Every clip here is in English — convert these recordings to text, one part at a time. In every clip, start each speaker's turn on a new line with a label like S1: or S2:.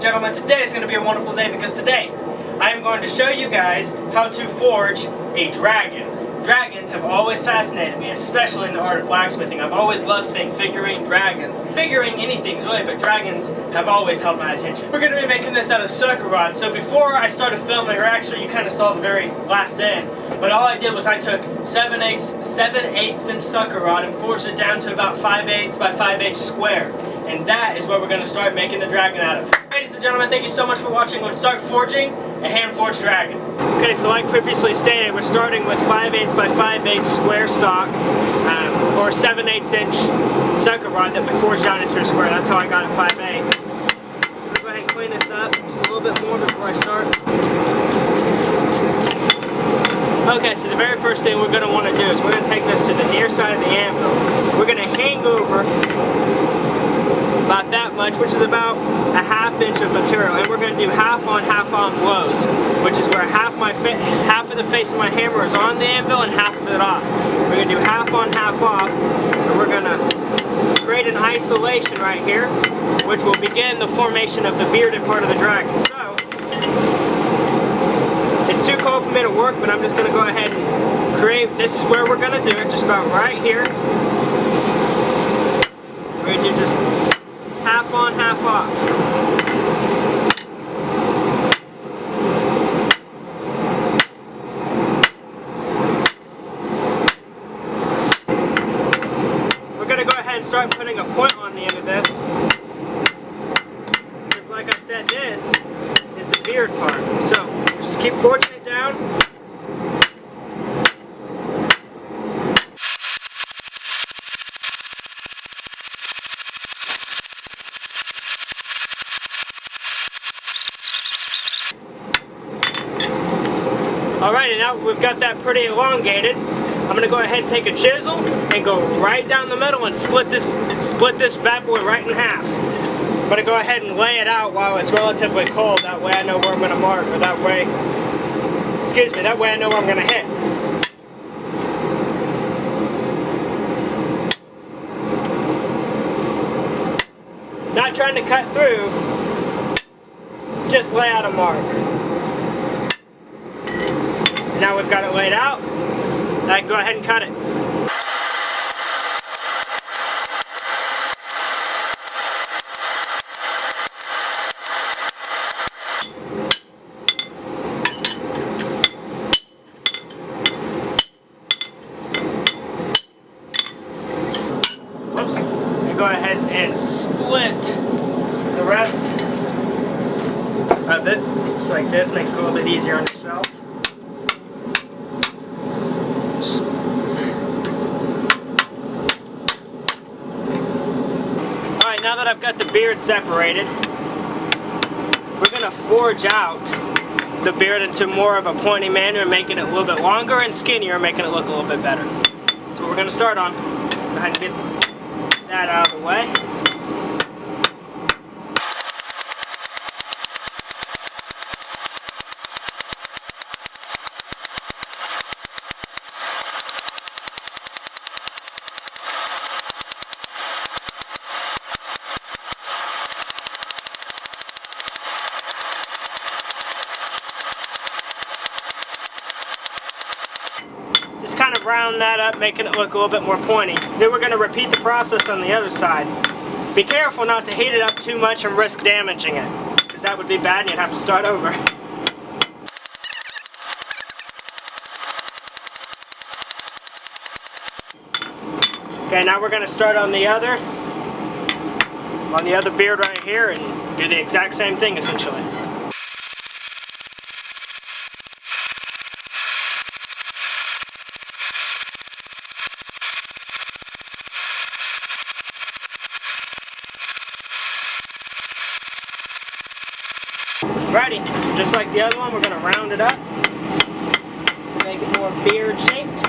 S1: and gentlemen, today is going to be a wonderful day because today I am going to show you guys how to forge a dragon. Dragons have always fascinated me, especially in the art of blacksmithing. I've always loved seeing figurine dragons. Figuring anything's really, but dragons have always held my attention. We're going to be making this out of sucker rod. So before I started filming, or actually you kind of saw the very last end, but all I did was I took 7/8 inch sucker rod and forged it down to about 5/8 by 5/8 square. And that is what we're going to start making the dragon out of. Ladies and gentlemen, thank you so much for watching. Let's start forging a hand-forged dragon. Okay, so like previously stated, we're starting with 5/8 by 5/8 square stock, or 7/8 inch sucker rod that we forged out into a square. That's how I got it 5/8. I'm going to go ahead and clean this up just a little bit more before I start. Okay, so the very first thing we're going to want to do is we're going to take this to the near side of the anvil. We're going to hang over about that much, which is about a ½ inch of material, and we're going to do half on blows, which is where half of the face of my hammer is on the anvil and half of it off. We're going to do half on, half off, and we're going to create an isolation right here, which will begin the formation of the bearded part of the dragon. So, it's too cold for me to work, but I'm just going to go ahead and create, this is where we're going to do it, just about right here. We're going to do just half on, half off. We're going to go ahead and start putting a point on the end of this. Because like I said, this is the beard part. So just keep forging it down. Alright, and now we've got that pretty elongated. I'm going to go ahead and take a chisel and go right down the middle and split this bad boy right in half. I'm going to go ahead and lay it out while it's relatively cold. That way I know where I'm going to mark, or that way I know where I'm going to hit. Not trying to cut through, just lay out a mark. Now we've got it laid out, I can go ahead and cut it. Whoops. And go ahead and split the rest of it. Just like this, makes it a little bit easier on yourself. Now that I've got the beard separated, we're going to forge out the beard into more of a pointy manner, making it a little bit longer and skinnier, making it look a little bit better. That's what we're going to start on. Go ahead and get that out of the way. Just kind of round that up, making it look a little bit more pointy. Then we're going to repeat the process on the other side. Be careful not to heat it up too much and risk damaging it, because that would be bad and you'd have to start over. Okay, now we're going to start on the other beard right here and do the exact same thing essentially. Alrighty, just like the other one, we're going to round it up to make it more beard shaped.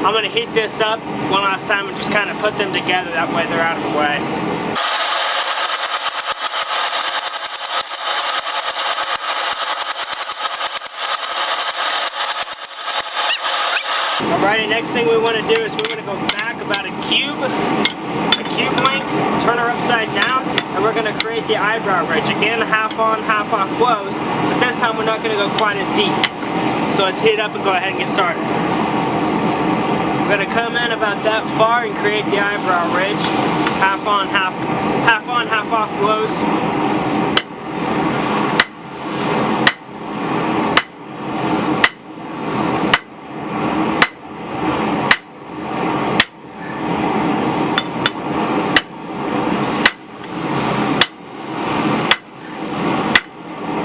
S1: I'm going to heat this up one last time and just kind of put them together, that way they're out of the way. next thing we want to do is we want to go back about a cube length, turn her upside down, and we're going to create the eyebrow ridge. Again, half on, half off blows, but this time we're not going to go quite as deep. So let's heat up and go ahead and get started. We're going to come in about that far and create the eyebrow ridge. Half on, half off blows.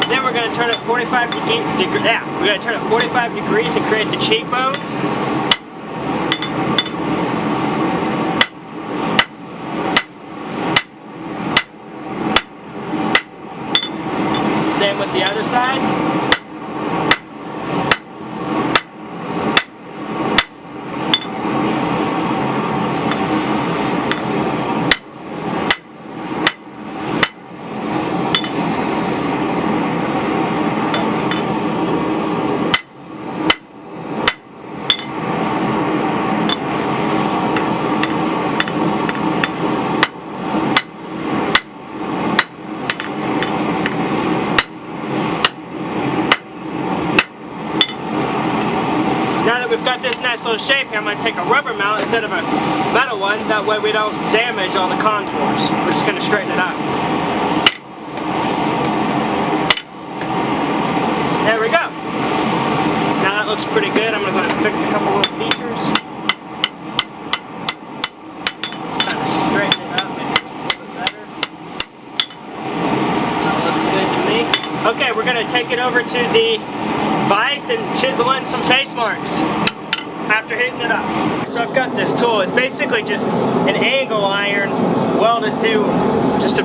S1: Then we're going to turn it 45 degrees. Yeah, we're going to turn it 45 degrees and create the cheekbones. Same with the other side. We've got this nice little shape here. I'm going to take a rubber mallet instead of a metal one, that way we don't damage all the contours. We're just going to straighten it out. There we go. Now that looks pretty good. I'm going to go ahead and fix a couple little features. Kind of straighten it up, make it a little bit better. That looks good to me. Okay, we're going to take it over to the vise and chisel in some face marks after hitting it up. So I've got this tool. It's basically just an angle iron welded to just a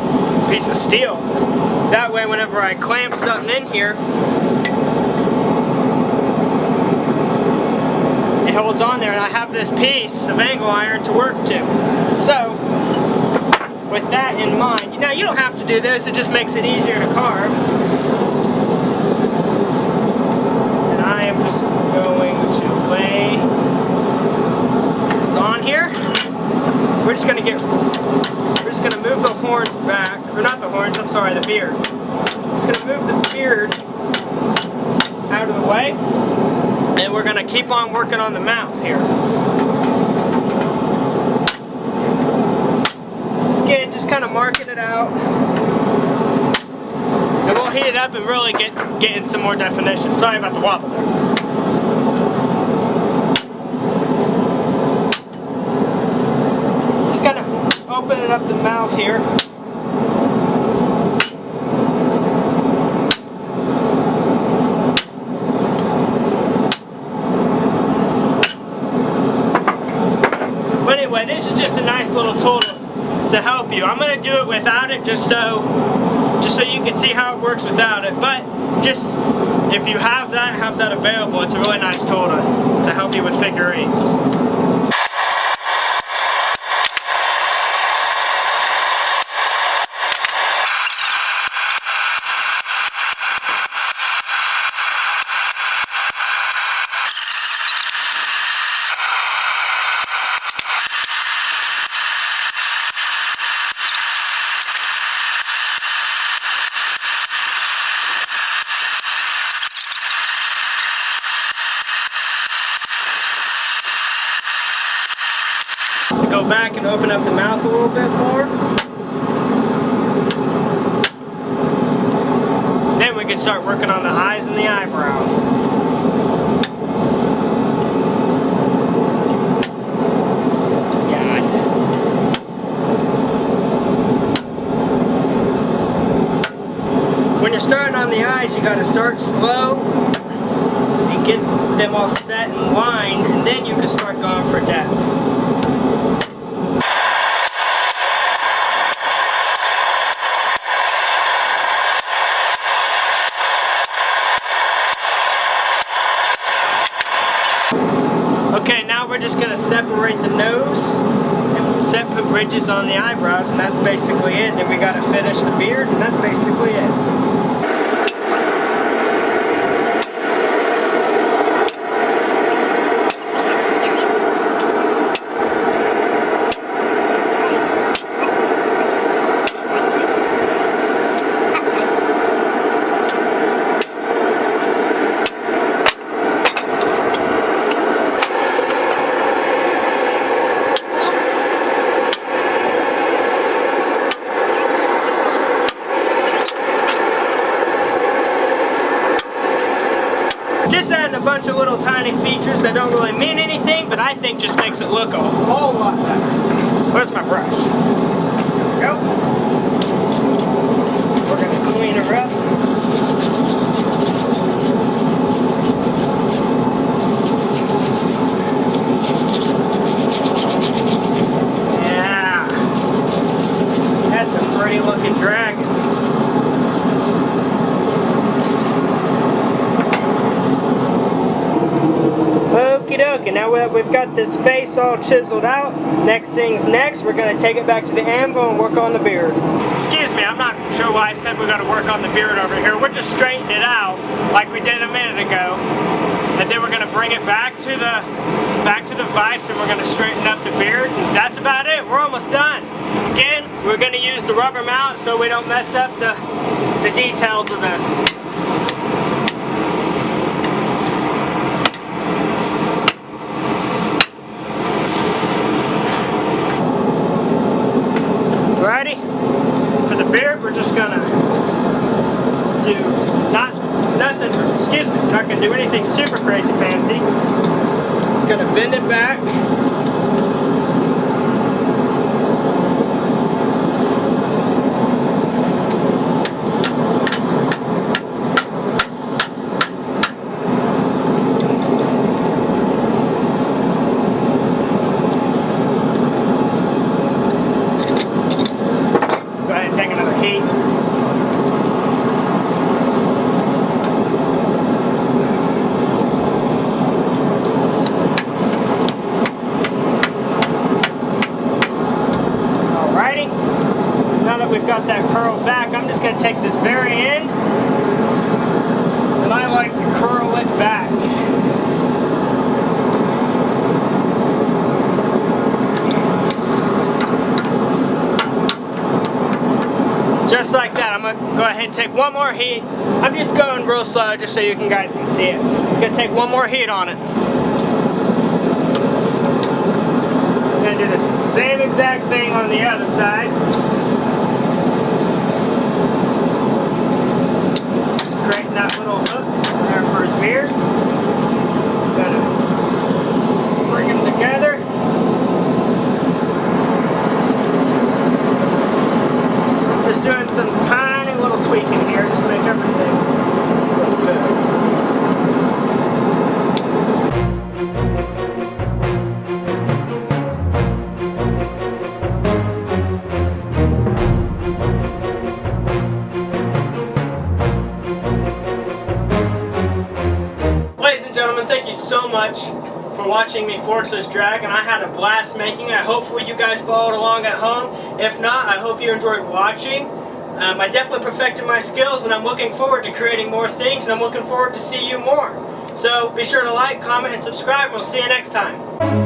S1: piece of steel. That way whenever I clamp something in here, it holds on there and I have this piece of angle iron to work to. So with that in mind, now you don't have to do this, it just makes it easier to carve. I am just going to lay this on here. We're just gonna move the horns back, or not the horns, I'm sorry, the beard. Just gonna move the beard out of the way, and we're gonna keep on working on the mouth here. Again, just kind of marking it out. And we'll heat it up and really get in some more definition. Sorry about the wobble there. Just kind of opening up the mouth here. But anyway, this is just a nice little tool to help you. I'm going to do it without it just so you can see how it works without it, but just if you have that available, it's a really nice tool to help you with figurines. Go back and open up the mouth a little bit more. Then we can start working on the eyes and the eyebrow. Yeah, I did. When you're starting on the eyes, you got to start slow and get them all set and lined, and then you can start going for depth. Okay, now we're just going to separate the nose and put ridges on the eyebrows, and that's basically it. Then we got to finish the beard, and that's basically it. bunch of little tiny features that don't really mean anything, but I think just makes it look a whole lot better. Where's my brush? There we go. We're going to clean her up. Yeah. That's a pretty looking dragon. Okie dokie, now that we've got this face all chiseled out, next thing's next, we're going to take it back to the anvil and work on the beard. Excuse me, I'm not sure why I said we're going to work on the beard over here. We're just straightening it out like we did a minute ago. And then we're going to bring it back to the vise and we're going to straighten up the beard. And that's about it. We're almost done. Again, we're going to use the rubber mount so we don't mess up the details of this. Alrighty, for the beard we're just gonna do not gonna do anything super crazy fancy. Just gonna bend it back. Take another heat. Alrighty. Now that we've got that curl back, I'm just going to take this very end and I like to curl it back. Just like that. I'm going to go ahead and take one more heat. I'm just going real slow just so you guys can see it. Just going to take one more heat on it. I'm going to do the same exact thing on the other side. Just creating that little hook there for his beard. Going to bring them together. Just doing some tiny little tweaking here just to make everything look good. Ladies and gentlemen, thank you so much for watching me forge this dragon. I had a blast making it. Hopefully you guys followed along at home. If not, I hope you enjoyed watching. I definitely perfected my skills and I'm looking forward to creating more things and I'm looking forward to see you more. So be sure to like, comment, and subscribe and we'll see you next time.